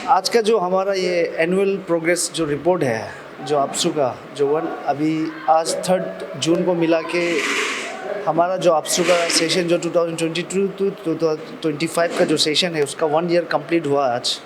आज का जो हमारा ये एनुअल प्रोग्रेस जो रिपोर्ट है जो आपसू का जो वन अभी आज 3 जून को मिला के हमारा जो आपसू का सेशन जो 2022 टू 2025 का जो सेशन है उसका 1 ईयर कंप्लीट हुआ आज।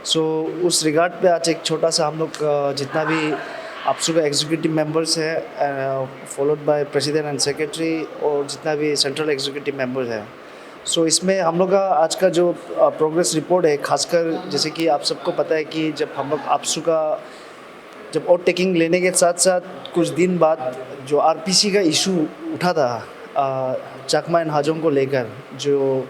सो उस रिगार्ड पे आज एक छोटा सा हम लोग जितना भी आपसू का एग्जीक्यूटिव मेंबर्स है followed by president and secretary और जितना भी सेंट्रल एग्जीक्यूटिव मेंबर्स है। सो इसमें हम लोग का आज का जो प्रोग्रेस रिपोर्ट है, खासकर जैसे कि आप सबको पता है कि जब हम लोग आपसू का जब ओवर टेकिंग लेने के साथ साथ कुछ दिन बाद जो आरपीसी का इशू उठा था चकमा एंड हाजोंग को लेकर, जो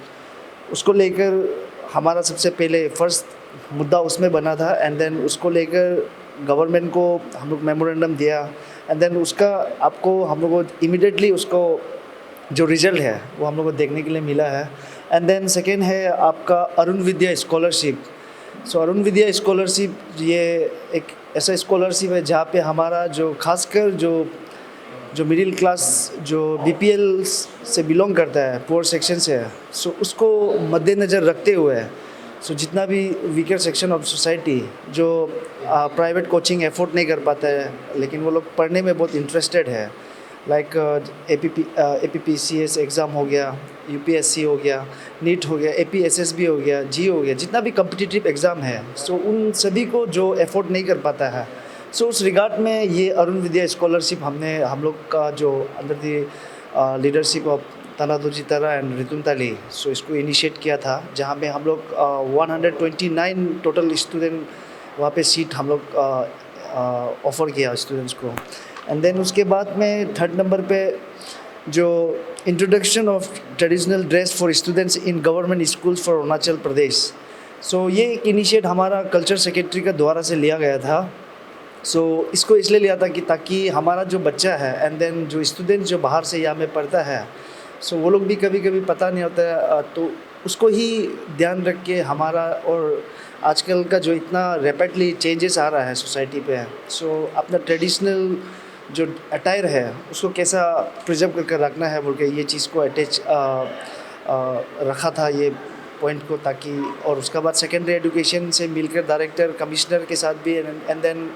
उसको लेकर हमारा सबसे पहले फर्स्ट मुद्दा उसमें बना था एंड देन उसको लेकर गवर्नमेंट को हम लोग मेमोरेंडम दिया एंड देन उसका आपको हम लोग को इमीडिएटली उसको जो रिज़ल्ट है वो हम लोग को देखने के लिए मिला है। एंड देन सेकेंड है आपका अरुण विद्या स्कॉलरशिप। सो अरुण विद्या स्कॉलरशिप ये एक ऐसा स्कॉलरशिप है जहाँ पे हमारा जो खासकर जो मिडिल क्लास जो बीपीएल से बिलोंग करता है, पुअर सेक्शन से है, सो उसको मद्देनज़र रखते हुए सो जितना भी वीकर सेक्शन ऑफ सोसाइटी जो प्राइवेट कोचिंग एफोर्ड नहीं कर पाता है लेकिन वो लोग पढ़ने में बहुत इंटरेस्टेड है, लाइक APPCS एग्ज़ाम हो गया, UPSC हो गया, नीट हो गया, APSSB हो गया, जी हो गया, जितना भी कम्पिटिटिव एग्ज़ाम है सो उन सभी को जो एफोर्ड नहीं कर पाता है सो उस रिगार्ड में ये अरुण विद्या स्कॉलरशिप हम लोग का जो अंडर दी लीडरशिप ऑफ तनादोजी तरा एंड रितुम ताली सो इसको इनिशिएट किया था, जहाँ पे हम लोग 129 टोटल स्टूडेंट वहाँ पे सीट हम लोग ऑफ़र किया स्टूडेंट्स को। एंड देन उसके बाद में 3rd नंबर पे जो introduction of traditional dress for students in government schools for Arunachal Pradesh. So ये एक इनिशिएट हमारा कल्चर सेक्रेटरी का द्वारा से लिया गया था। सो इसको इसलिए लिया था कि ताकि हमारा जो बच्चा है एंड देन जो स्टूडेंट जो बाहर से यहाँ में पढ़ता है सो वो लोग भी कभी कभी पता नहीं होता है, तो उसको ही ध्यान रख के हमारा और आजकल का जो इतना रैपिडली चेंजेस आ रहा है सोसाइटी पे, सो अपना ट्रेडिशनल जो अटायर है उसको कैसा प्रिजर्व करके रखना है बोल के ये चीज़ को अटैच रखा था ये पॉइंट को, ताकि और उसके बाद सेकेंडरी एजुकेशन से मिलकर डायरेक्टर कमिश्नर के साथ भी एंड देन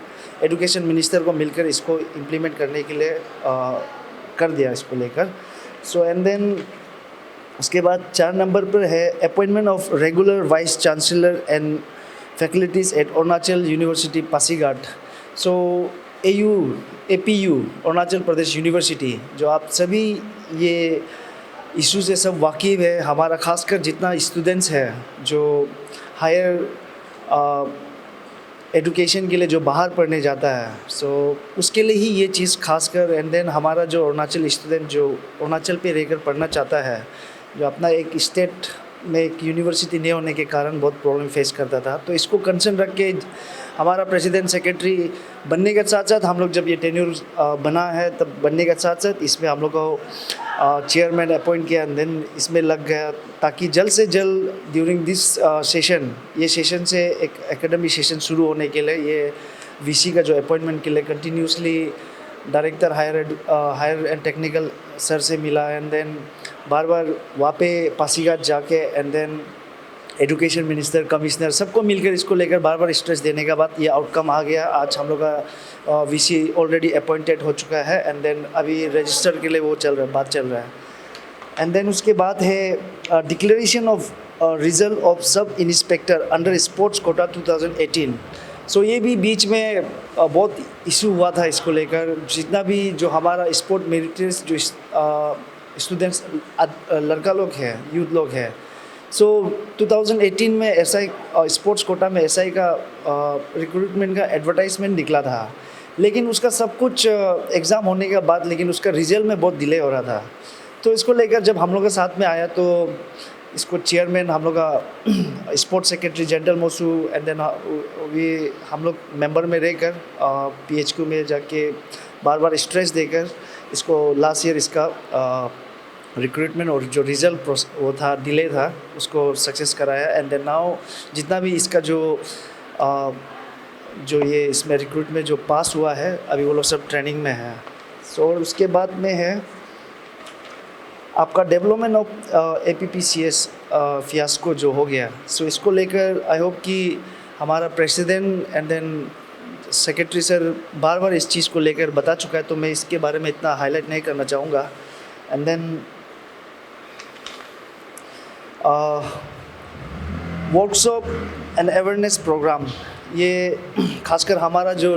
एजुकेशन मिनिस्टर को मिलकर इसको इम्प्लीमेंट करने के लिए कर दिया इसको लेकर। सो एंड देन उसके बाद 4 नंबर पर है appointment of regular vice chancellor and faculties at Arunachal University Pasighat. So APU Arunachal Pradesh University, जो आप सभी ये इशू से सब वाकिफ़ है, हमारा खासकर जितना स्टूडेंट्स है जो हायर एजुकेशन के लिए जो बाहर पढ़ने जाता है सो उसके लिए ही ये चीज़ खासकर। एंड देन हमारा जो अरुणाचल स्टूडेंट जो अरुणाचल पे रहकर पढ़ना चाहता है, जो अपना एक स्टेट में एक यूनिवर्सिटी नहीं होने के कारण बहुत प्रॉब्लम फेस करता था, तो इसको कंसर्न रख के हमारा प्रेसिडेंट सेक्रेटरी बनने के साथ साथ हम लोग जब ये टेन्योर बना है तब बनने के साथ साथ इसमें हम लोग को चेयरमैन अपॉइंट किया एंड देन इसमें लग गया, ताकि जल्द से जल्द ड्यूरिंग दिस सेशन ये सेशन से एक एकेडमिक सेशन शुरू होने के लिए ये VC का जो अपॉइंटमेंट के लिए continuously director higher and technical sir से मिला एंड देन बार बार वहाँ पे पासीघाट जाके and then education minister commissioner सबको मिलकर इसको लेकर बार बार स्ट्रेस देने के बाद ये आउटकम आ गया। आज हम लोग का VC ऑलरेडी अपॉइंटेड हो चुका है एंड देन अभी रजिस्टर के लिए वो बात चल रहा है। एंड देन उसके बाद है declaration of result of sub inspector under sports quota 2018। सो ये भी बीच में बहुत इशू हुआ था इसको लेकर, जितना भी जो हमारा स्पोर्ट मेरिटर्स जो स्टूडेंट्स लड़का लोग हैं, यूथ लोग हैं, सो 2018 में SI स्पोर्ट्स कोटा में SI का रिक्रूटमेंट का एडवर्टाइजमेंट निकला था, लेकिन उसका सब कुछ एग्ज़ाम होने के बाद लेकिन उसका रिजल्ट में बहुत डिले हो रहा था। तो इसको लेकर जब हम लोग के साथ में आया तो इसको चेयरमैन हम लोग का स्पोर्ट्स सेक्रेटरी जनरल मोसू एंड देन हम लोग मेंबर में रहकर PHQ में जाके बार बार स्ट्रेस देकर इसको लास्ट ईयर इसका रिक्रूटमेंट और जो रिज़ल्ट वो था डिले था उसको सक्सेस कराया एंड देन नाउ जितना भी इसका जो ये इसमें रिक्रूटमेंट जो पास हुआ है अभी वो लोग सब ट्रेनिंग में है। सो उसके बाद में है आपका डेवलपमेंट ऑफ APPCS फियास्को जो हो गया, सो इसको लेकर आई होप कि हमारा president and then secretary sir बार बार इस चीज़ को लेकर बता चुका है, तो मैं इसके बारे में इतना हाईलाइट नहीं करना चाहूँगा। And then workshop and awareness program, ये खासकर हमारा जो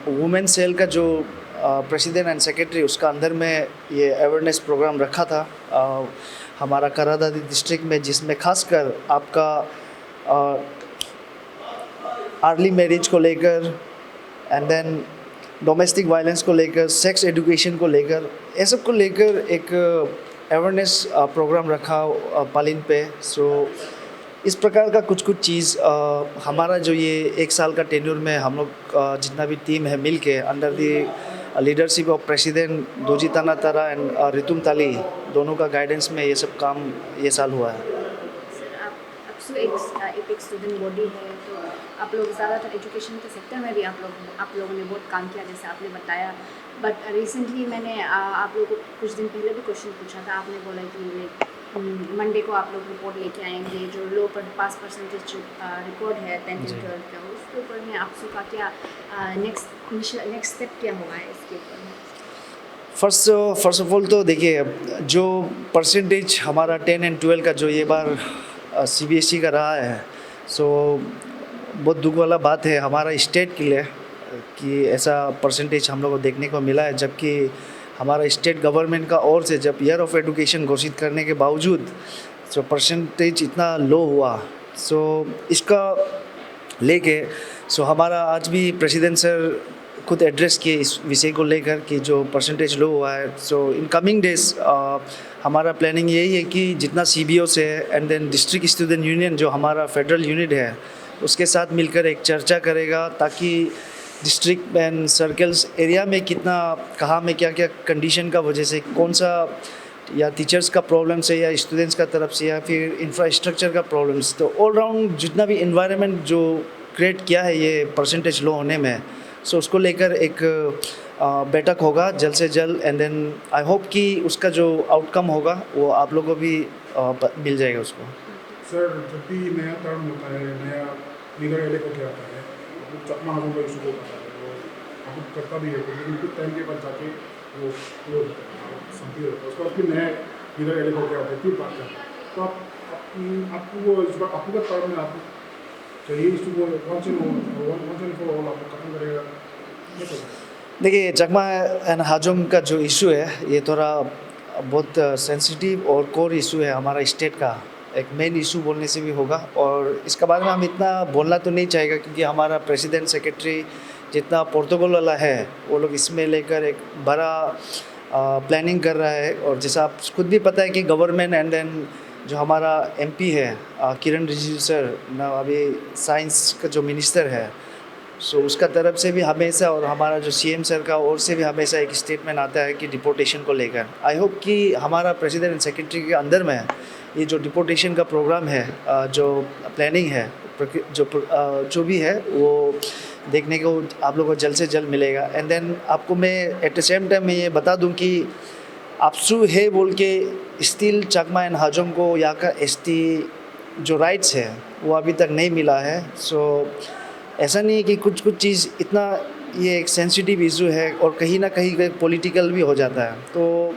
वुमेन सेल का जो प्रेसिडेंट एंड सेक्रेटरी, उसका अंदर में ये अवेयरनेस प्रोग्राम रखा था हमारा करादादी डिस्ट्रिक्ट में, जिसमें खासकर आपका अर्ली मैरिज को लेकर एंड देन डोमेस्टिक वायलेंस को लेकर, सेक्स एजुकेशन को लेकर, ये सब को लेकर एक अवेयरनेस प्रोग्राम रखा पालिन पे। सो इस प्रकार का कुछ कुछ चीज़ हमारा जो ये 1 साल का टेन्योर में हम लोग जितना भी टीम है मिल के under the leadership of president doji ताना तारा एंड रितुम ताली, दोनों का गाइडेंस में ये सब काम ये साल हुआ है। सर, आप एक स्टूडेंट बॉडी है, तो आप लोग ज़्यादातर एजुकेशन के सेक्टर में भी आप लोगों ने बहुत काम किया, जैसे आपने बताया। बट रिसेंटली मैंने आप लोगों को कुछ दिन पहले भी क्वेश्चन पूछा था, आपने बोला कि मंडे को आप लोग रिपोर्ट लेके आएंगे, जो लो पर पास परसेंटेज रिकॉर्ड है 10th and 12th का, उसके ऊपर में आपसू का क्या नेक्स्ट स्टेप क्या होगा है इसके ऊपर? फर्स्ट ऑफ ऑल तो देखिए, जो परसेंटेज हमारा 10 and 12 का जो ये बार CBSE का रहा है, सो बहुत दुख वाला बात है हमारा स्टेट के लिए कि ऐसा परसेंटेज हम लोग को देखने को मिला है, जबकि हमारा स्टेट गवर्नमेंट का ओर से जब ईयर ऑफ एजुकेशन घोषित करने के बावजूद जो परसेंटेज इतना लो हुआ, सो इसका लेके हमारा आज भी प्रेसिडेंट सर खुद एड्रेस किए इस विषय को लेकर कि जो परसेंटेज लो हुआ है। सो इन कमिंग डेज हमारा प्लानिंग यही है कि जितना CBO से and then district student union जो हमारा फेडरल यूनिट है, उसके साथ मिलकर एक चर्चा करेगा, ताकि डिस्ट्रिक्ट एंड सर्कल्स एरिया में कितना कहाँ में क्या क्या कंडीशन का वजह से कौन सा या टीचर्स का प्रॉब्लम से या स्टूडेंट्स का तरफ से या फिर इंफ्रास्ट्रक्चर का प्रॉब्लम्स, तो ऑल राउंड जितना भी इन्वायरमेंट जो क्रिएट किया है ये परसेंटेज लो होने में, सो उसको लेकर एक बैठक होगा जल्द से जल्द। एंड देन आई होप कि उसका जो आउटकम होगा वो आप लोगों को भी मिल जाएगा उसको। सर, जब भी नया टर्म होता है, नया लीडर एलेक्ट होकर आता है, चकमा हाथों का इशू होता है, वो आपको करता भी है, लेकिन कुछ टाइम के बाद जाके वो संपी होता है, उसके बाद फिर नया लीडर एलेक्ट होकर आता है, फिर बात करता है। तो आपको वो इस बार आपको का टर्म में आपको चाहिए इशू को वंस एंड फॉर ऑल आपको खत्म करेगा। देखिए, चकमा एंड हाजोंग का जो इशू है ये थोड़ा बहुत सेंसिटिव और कोर इशू है हमारा स्टेट का, एक मेन इशू बोलने से भी होगा। और इसके बारे में हम इतना बोलना तो नहीं चाहेगा, क्योंकि हमारा प्रेसिडेंट सेक्रेटरी जितना प्रोटोकॉल वाला है वो लोग इसमें लेकर एक बड़ा प्लानिंग कर रहा है। और जैसा आप खुद भी पता है कि गवर्नमेंट एंड देन जो हमारा MP है किरण रिजिजू सर, ना अभी साइंस का जो मिनिस्टर है, सो उसका तरफ से भी हमेशा, और हमारा जो CM सर का ओर से भी हमेशा एक स्टेटमेंट आता है कि डिपोर्टेशन को लेकर। आई होप कि हमारा प्रेसिडेंट एंड सेक्रेटरी के अंदर में ये जो डिपोर्टेशन का प्रोग्राम है, जो प्लानिंग है, जो भी है वो देखने को आप लोगों को जल्द से जल्द मिलेगा। एंड देन आपको मैं एट द सेम टाइम मैं ये बता दूं कि आपसू है बोल के स्टिल चकमा एंड हाजोंग को यहाँ का ST जो राइट्स है वो अभी तक नहीं मिला है। सो ऐसा नहीं है कि कुछ चीज़ इतना ये एक सेंसिटिव इशू है और कहीं ना कहीं पॉलिटिकल भी हो जाता है, तो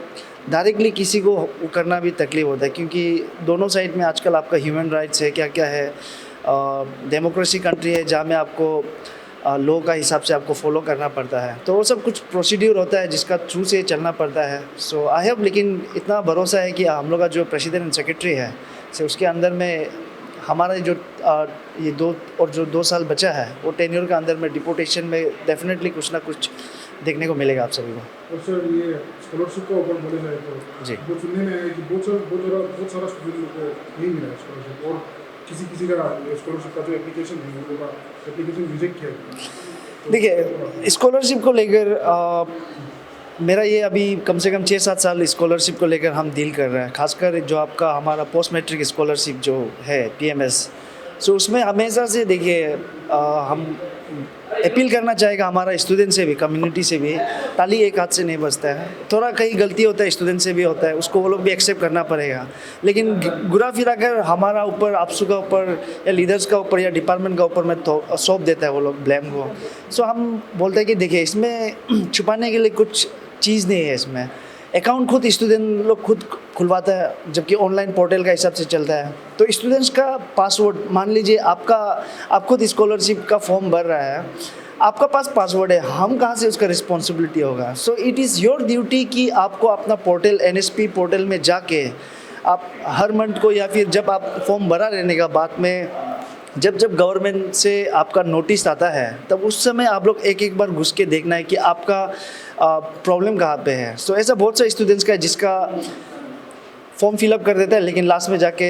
डायरेक्टली किसी को करना भी तकलीफ होता है, क्योंकि दोनों साइड में आजकल आपका ह्यूमन राइट्स है, क्या क्या है, डेमोक्रेसी कंट्री है जहाँ में आपको लॉ का हिसाब से आपको फॉलो करना पड़ता है, तो वो सब कुछ प्रोसीड्यूर होता है जिसका थ्रू से चलना पड़ता है। सो आई हैव, लेकिन इतना भरोसा है कि हम लोग का जो प्रेसिडेंट एंड सेक्रेटरी है, से उसके अंदर में हमारा जो ये 2 साल बचा है वो टेन्योर के अंदर में डिपोर्टेशन में डेफिनेटली कुछ ना कुछ देखने को मिलेगा आप सभी को। और सर, ये स्कॉलरशिप का ऊपर बोले जाए तो जी, वो सुनने में है कि बहुत सारा स्टूडेंट को नहीं मिला स्कॉलरशिप, और किसी का स्कॉलरशिप का जो एप्लीकेशन है वो लोग का एप्लीकेशन रिजेक्ट किया गया। देखिए, स्कॉलरशिप को लेकर मेरा ये अभी कम से कम 6-7 साल स्कॉलरशिप को लेकर हम डील कर रहे हैं, खासकर जो आपका हमारा पोस्ट मैट्रिक स्कॉलरशिप जो है PMS। सो उसमें हमेशा से देखिए हम अपील करना चाहेगा हमारा स्टूडेंट से भी, कम्युनिटी से भी, ताली एक हाथ से नहीं बजता है, थोड़ा कहीं गलती होता है स्टूडेंट से भी होता है, उसको वो लोग भी एक्सेप्ट करना पड़ेगा। लेकिन घुरा फिरा कर हमारा ऊपर, आपसू का ऊपर या लीडर्स का ऊपर या डिपार्टमेंट का ऊपर में सौंप देता है वो लोग ब्लेम को। सो हम बोलते हैं कि देखिए इसमें छुपाने के लिए कुछ चीज़ नहीं है। इसमें अकाउंट खुद स्टूडेंट लोग खुद खुलवाता है, जबकि ऑनलाइन पोर्टल का हिसाब से चलता है। तो स्टूडेंट्स का पासवर्ड, मान लीजिए आप खुद स्कॉलरशिप का फॉर्म भर रहा है, आपका पास पासवर्ड है, हम कहाँ से उसका रिस्पॉन्सिबिलिटी होगा? So it is your duty कि आपको अपना पोर्टल, NSP पोर्टल में जाके आप हर मंथ को या फिर जब आप फॉर्म भरा रहने का बाद में जब गवर्नमेंट से आपका नोटिस आता है, तब उस समय आप लोग एक बार घुस के देखना है कि आपका प्रॉब्लम कहाँ पे है। सो ऐसा बहुत सारे स्टूडेंट्स का है जिसका फॉर्म फिलअप कर देता है, लेकिन लास्ट में जाके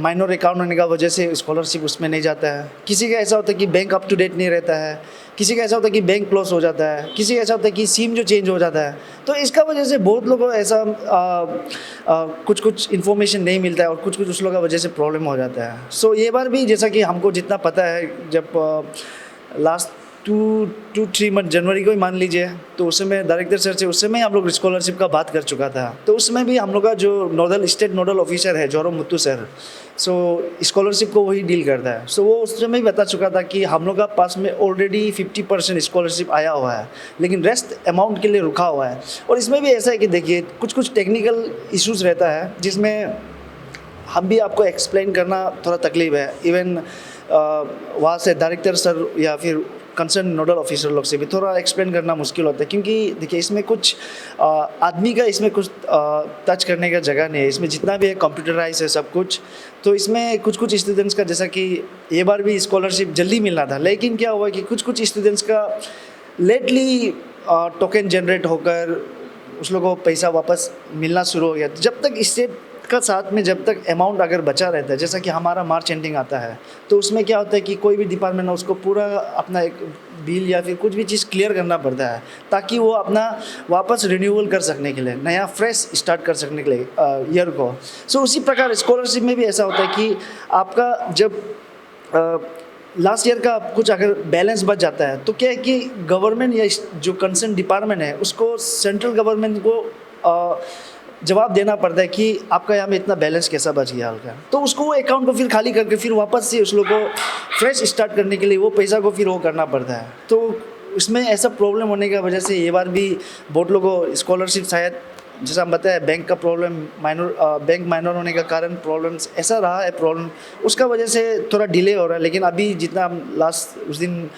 माइनर अकाउंट होने का वजह से स्कॉलरशिप उसमें नहीं जाता है। किसी का ऐसा होता है कि बैंक अप टू डेट नहीं रहता है, किसी का ऐसा होता है कि बैंक क्लोज हो जाता है, किसी का ऐसा होता है कि सिम जो चेंज हो जाता है। तो इसका वजह से बहुत लोगों को ऐसा कुछ इन्फॉर्मेशन नहीं मिलता है और कुछ उस लोगों का वजह से प्रॉब्लम हो जाता है। सो ये बार भी जैसा कि हमको जितना पता है, जब लास्ट 2-3 मंथ जनवरी को ही मान लीजिए, तो उस समय डायरेक्टर सर से उस समय हम लोग स्कॉलरशिप का बात कर चुका था। तो उसमें भी हम लोग का जो स्टेट नोडल ऑफिसर है जोरो मुत्तू सर, सो स्कॉलरशिप को वही डील करता है। सो वो उस समय भी बता चुका था कि हम लोग का पास में ऑलरेडी 50% स्कॉलरशिप आया हुआ है, लेकिन रेस्ट अमाउंट के लिए रुका हुआ है। और इसमें भी ऐसा है कि देखिए कुछ टेक्निकल इश्यूज़ रहता है जिसमें हम भी आपको एक्सप्लेन करना थोड़ा तकलीफ है। इवन वहाँ से डायरेक्टर सर या फिर कंसर्न नोडल ऑफिसर लोग से भी थोड़ा एक्सप्लेन करना मुश्किल होता है, क्योंकि देखिए इसमें कुछ आदमी का इसमें कुछ टच करने का जगह नहीं है। इसमें जितना भी है कंप्यूटराइज है सब कुछ। तो इसमें कुछ स्टूडेंट्स का, जैसा कि ये बार भी स्कॉलरशिप जल्दी मिलना था, लेकिन क्या हुआ कि कुछ स्टूडेंट्स का लेटली टोकन जनरेट होकर उस लोगों को पैसा वापस मिलना शुरू हो गया। जब तक स्टेट का साथ में जब तक अमाउंट अगर बचा रहता है, जैसा कि हमारा मार्च एंडिंग आता है, तो उसमें क्या होता है कि कोई भी डिपार्टमेंट है उसको पूरा अपना एक बिल या फिर कुछ भी चीज़ क्लियर करना पड़ता है, ताकि वो अपना वापस रिन्यूअल कर सकने के लिए, नया फ्रेश स्टार्ट कर सकने के लिए ईयर को। सो उसी प्रकार स्कॉलरशिप में भी ऐसा होता है कि आपका जब लास्ट ईयर का कुछ अगर बैलेंस बच जाता है, तो क्या है कि गवर्नमेंट या जो कंसर्न डिपार्टमेंट है उसको सेंट्रल गवर्नमेंट को जवाब देना पड़ता है कि आपका यहाँ में इतना बैलेंस कैसा बच गया हल्का। तो उसको वो अकाउंट को फिर खाली करके फिर वापस से उस लोग को फ्रेश स्टार्ट करने के लिए वो पैसा को फिर वो करना पड़ता है। तो उसमें ऐसा प्रॉब्लम होने की वजह से ये बार भी बहुत लोगों को स्कॉलरशिप, शायद जैसा हम बताया बैंक का प्रॉब्लम, बैंक माइनर होने का कारण प्रॉब्लम्स ऐसा रहा है, प्रॉब्लम उसका वजह से थोड़ा डिले हो रहा है। लेकिन अभी जितना लास्ट उस दिन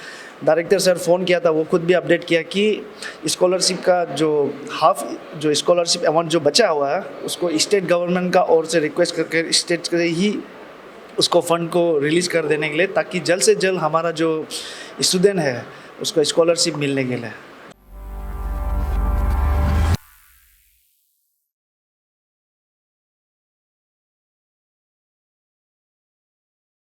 डायरेक्टर सर फ़ोन किया था, वो खुद भी अपडेट किया कि स्कॉलरशिप का जो स्कॉलरशिप अमाउंट जो बचा हुआ है उसको स्टेट गवर्नमेंट का ओर से रिक्वेस्ट करके स्टेट से ही उसको फ़ंड को रिलीज़ कर देने के लिए, ताकि जल्द से जल्द हमारा जो स्टूडेंट है उसको स्कॉलरशिप मिलने के लिए।